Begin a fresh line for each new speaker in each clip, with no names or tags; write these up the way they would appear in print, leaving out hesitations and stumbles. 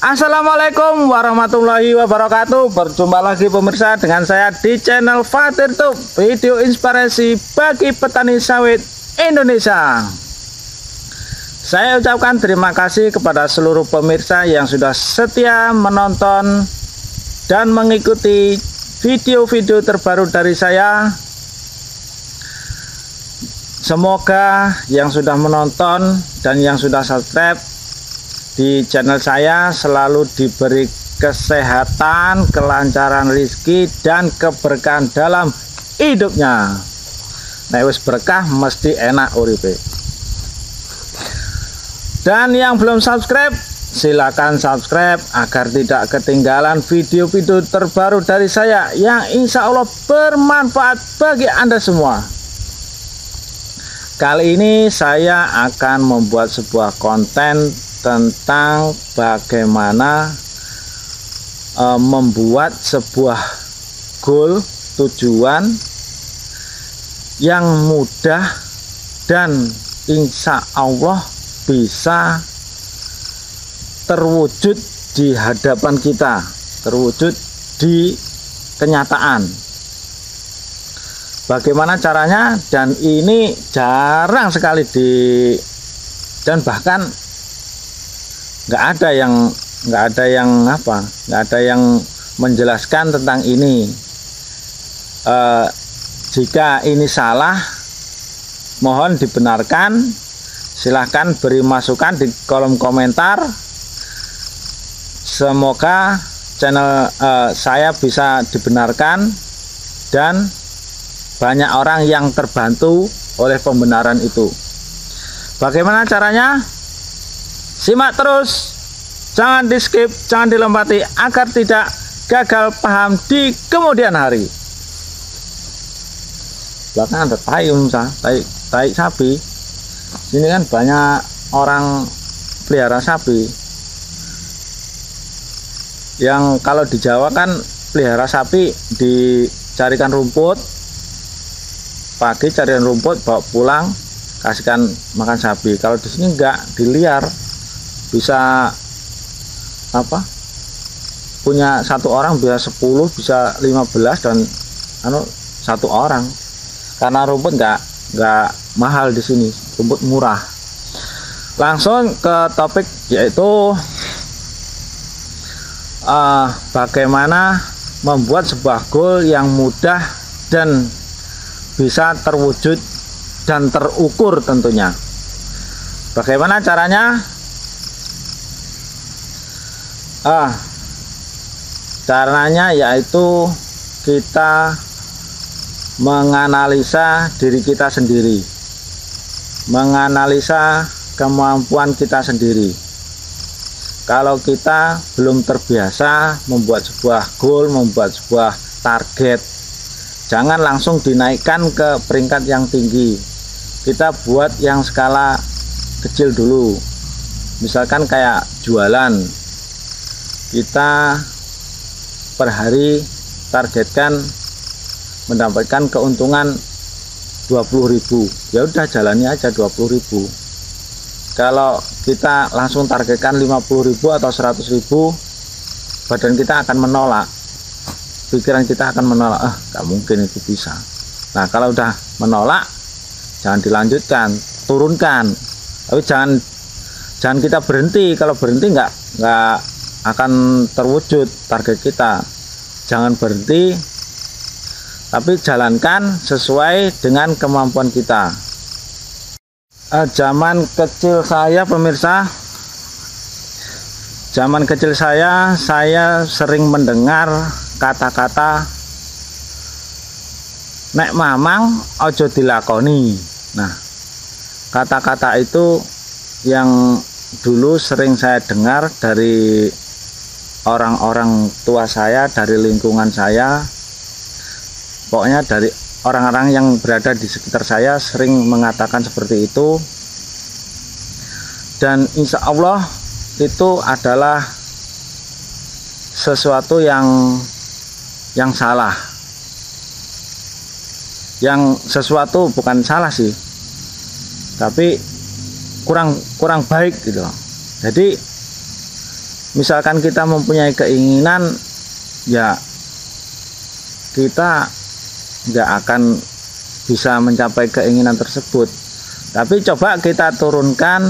Assalamualaikum warahmatullahi wabarakatuh. Berjumpa lagi pemirsa dengan saya di channel Fatir Tube, video inspirasi bagi petani sawit Indonesia. Saya ucapkan terima kasih kepada seluruh pemirsa yang sudah setia menonton dan mengikuti video-video terbaru dari saya. Semoga yang sudah menonton dan yang sudah subscribe di channel saya selalu diberi kesehatan, kelancaran rezeki, dan keberkahan dalam hidupnya. Nek wis berkah mesti enak uripe. Dan yang belum subscribe, silakan subscribe agar tidak ketinggalan video-video terbaru dari saya yang insya Allah bermanfaat bagi Anda semua. Kali ini saya akan membuat sebuah konten tentang bagaimana membuat sebuah goal, tujuan yang mudah dan insya Allah bisa terwujud di hadapan kita, terwujud di kenyataan. Bagaimana caranya? Dan ini jarang sekali dan bahkan nggak ada yang menjelaskan tentang ini. Jika ini salah, mohon dibenarkan. Silahkan beri masukan di kolom komentar. Semoga channel saya bisa dibenarkan dan banyak orang yang terbantu oleh pembenaran itu. Bagaimana caranya? Simak terus, jangan di skip, jangan dilompati agar tidak gagal paham di kemudian hari. Belakang ada tai sapi. Sini kan banyak orang pelihara sapi. Yang kalau di Jawa kan pelihara sapi dicarikan rumput, pagi carikan rumput, bawa pulang, kasihkan makan sapi. Kalau di sini enggak, diliar. Bisa punya satu orang bisa 10, bisa 15 dan satu orang, karena rumput nggak mahal di sini, rumput murah. Langsung ke topik, yaitu bagaimana membuat sebuah goal yang mudah dan bisa terwujud dan terukur tentunya. Bagaimana caranya? Caranya yaitu kita menganalisa diri kita sendiri, menganalisa kemampuan kita sendiri. Kalau kita belum terbiasa membuat sebuah goal, membuat sebuah target, jangan langsung dinaikkan ke peringkat yang tinggi. Kita buat yang skala kecil dulu. Misalkan kayak jualan, kita per hari targetkan mendapatkan keuntungan 20.000. Ya udah, jalani aja 20.000. Kalau kita langsung targetkan 50.000 atau 100.000, badan kita akan menolak, pikiran kita akan menolak, gak mungkin itu bisa. Nah, kalau udah menolak, jangan dilanjutkan, turunkan. Tapi jangan kita berhenti. Kalau berhenti nggak akan terwujud target kita. Jangan berhenti, tapi jalankan sesuai dengan kemampuan kita. Zaman kecil saya, pemirsa, zaman kecil saya sering mendengar kata-kata nek mamang ojo dilakoni. Nah, kata-kata itu yang dulu sering saya dengar dari orang-orang tua saya, dari lingkungan saya, pokoknya dari orang-orang yang berada di sekitar saya sering mengatakan seperti itu. Dan insya Allah itu adalah sesuatu yang salah. Yang sesuatu bukan salah sih, tapi kurang baik gitu. Jadi misalkan kita mempunyai keinginan, ya kita nggak akan bisa mencapai keinginan tersebut. Tapi coba kita turunkan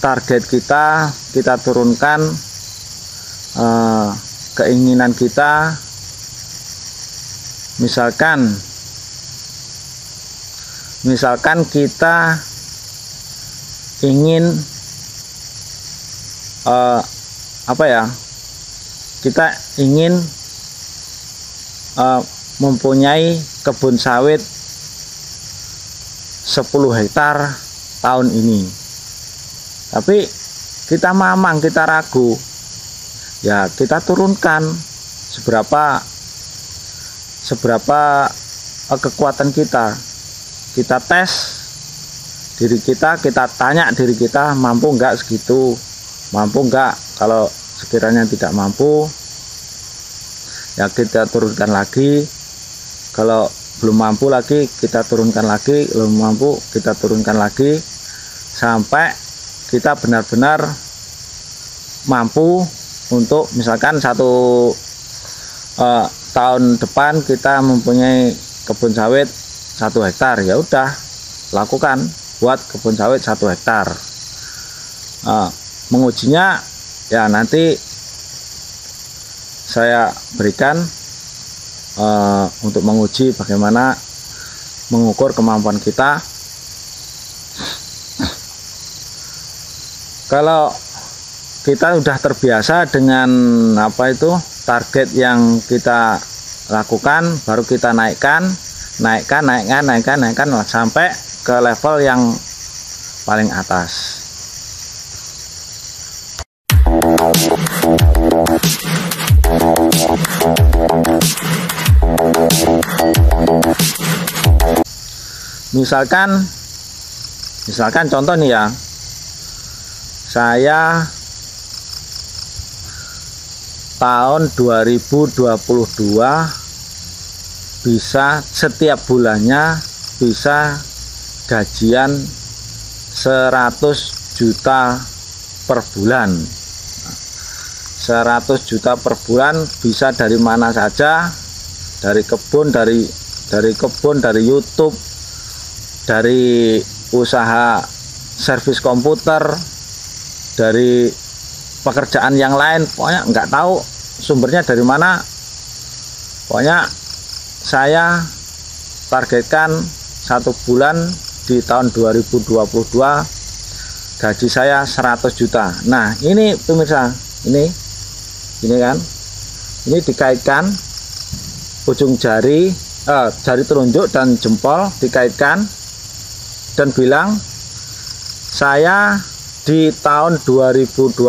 target kita turunkan keinginan kita. Misalkan kita ingin kita ingin mempunyai kebun sawit 10 hektar tahun ini, tapi kita mamang, kita ragu, ya kita turunkan seberapa kekuatan kita tes diri kita tanya diri kita, mampu enggak segitu, mampu enggak. Kalau sekiranya tidak mampu, ya kita turunkan lagi. Kalau belum mampu lagi, kita turunkan lagi. Belum mampu, kita turunkan lagi, sampai kita benar-benar mampu untuk misalkan tahun depan kita mempunyai kebun sawit 1 hektar. Ya udah, lakukan buat kebun sawit 1 hektar. Mengujinya ya nanti saya berikan untuk menguji bagaimana mengukur kemampuan kita. Kalau kita sudah terbiasa dengan target yang kita lakukan, baru kita naikkan sampai ke level yang paling atas. Misalkan contoh nih ya, saya tahun 2022 bisa setiap bulannya bisa gajian 100 juta per bulan. 100 juta per bulan bisa dari mana saja, dari kebun, dari YouTube, dari usaha servis komputer, dari pekerjaan yang lain, pokoknya nggak tahu sumbernya dari mana. Pokoknya saya targetkan 1 bulan di tahun 2022 gaji saya 100 juta. Nah ini pemirsa, ini kan, ini dikaitkan ujung jari telunjuk dan jempol, dikaitkan dan bilang saya di tahun 2022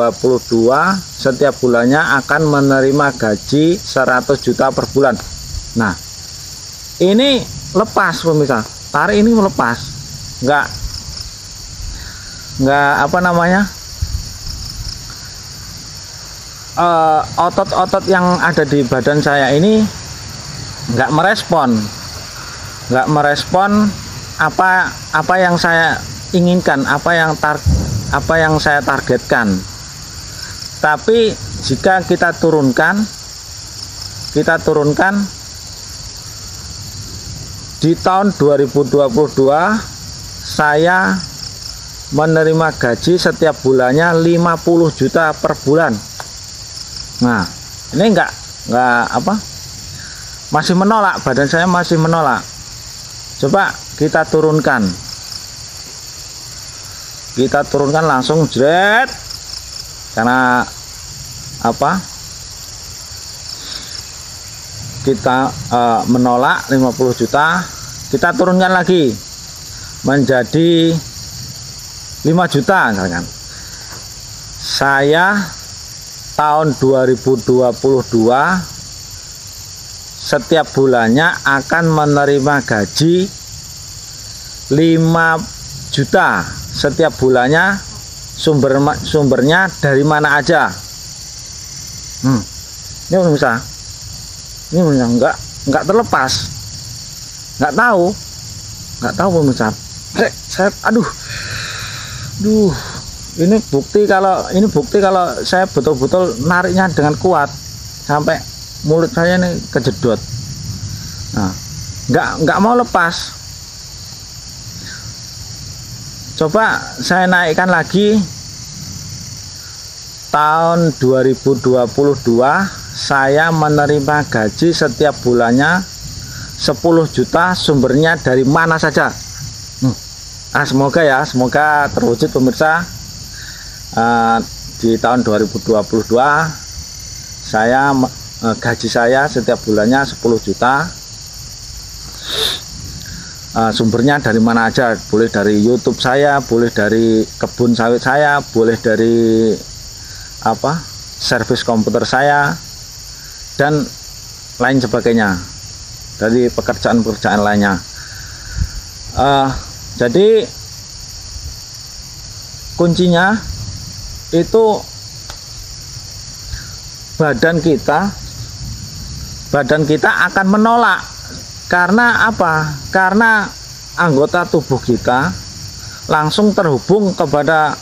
setiap bulannya akan menerima gaji 100 juta per bulan. Nah ini lepas pemirsa, tarik ini melepas, nggak otot-otot yang ada di badan saya ini nggak merespon apa yang saya inginkan, apa yang saya targetkan. Tapi jika kita turunkan di tahun 2022 saya menerima gaji setiap bulannya 50 juta per bulan. Nah ini masih menolak, badan saya masih menolak. Coba kita turunkan langsung jret, karena kita menolak 50 juta, kita turunkan lagi menjadi 5 juta misalkan. Saya tahun 2022 setiap bulannya akan menerima gaji 5 juta setiap bulannya. Sumbernya dari mana aja? Ini bisa, ini nggak terlepas, nggak tahu pemirsa. Saya Ini bukti kalau saya betul-betul nariknya dengan kuat sampai mulut saya ini kejedot. Nah, nggak mau lepas. Coba saya naikkan lagi. Tahun 2022 saya menerima gaji setiap bulannya 10 juta, sumbernya dari mana saja. Semoga terwujud pemirsa. Di tahun 2022 saya gaji saya setiap bulannya 10 juta. Sumbernya dari mana aja, boleh dari YouTube saya, boleh dari kebun sawit saya, boleh dari servis komputer saya, dan lain sebagainya, dari pekerjaan-pekerjaan lainnya. Jadi kuncinya itu badan kita akan menolak. Karena apa? Karena anggota tubuh kita langsung terhubung kepada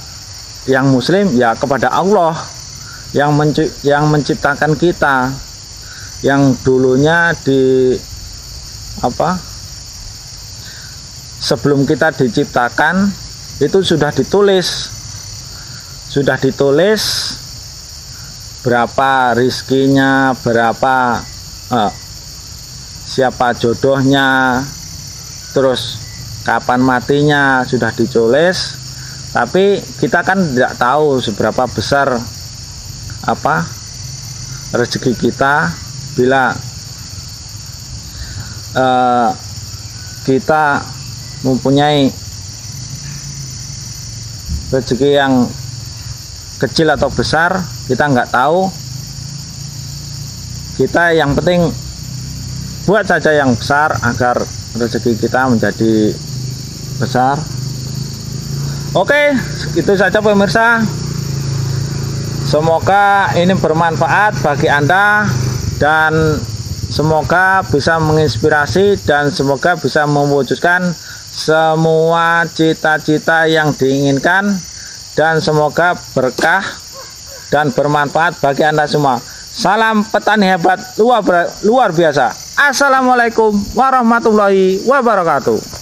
yang muslim, ya kepada Allah yang menciptakan kita, yang dulunya sebelum kita diciptakan itu sudah ditulis berapa rizkinya, berapa siapa jodohnya, terus kapan matinya sudah ditulis. Tapi kita kan tidak tahu seberapa besar rezeki kita bila kita mempunyai rezeki yang kecil atau besar, kita nggak tahu. Kita yang penting buat saja yang besar agar rezeki kita menjadi besar. Oke, itu saja pemirsa. Semoga ini bermanfaat bagi Anda dan semoga bisa menginspirasi dan semoga bisa mewujudkan semua cita-cita yang diinginkan, dan semoga berkah dan bermanfaat bagi Anda semua. Salam petani hebat luar biasa. Assalamualaikum warahmatullahi wabarakatuh.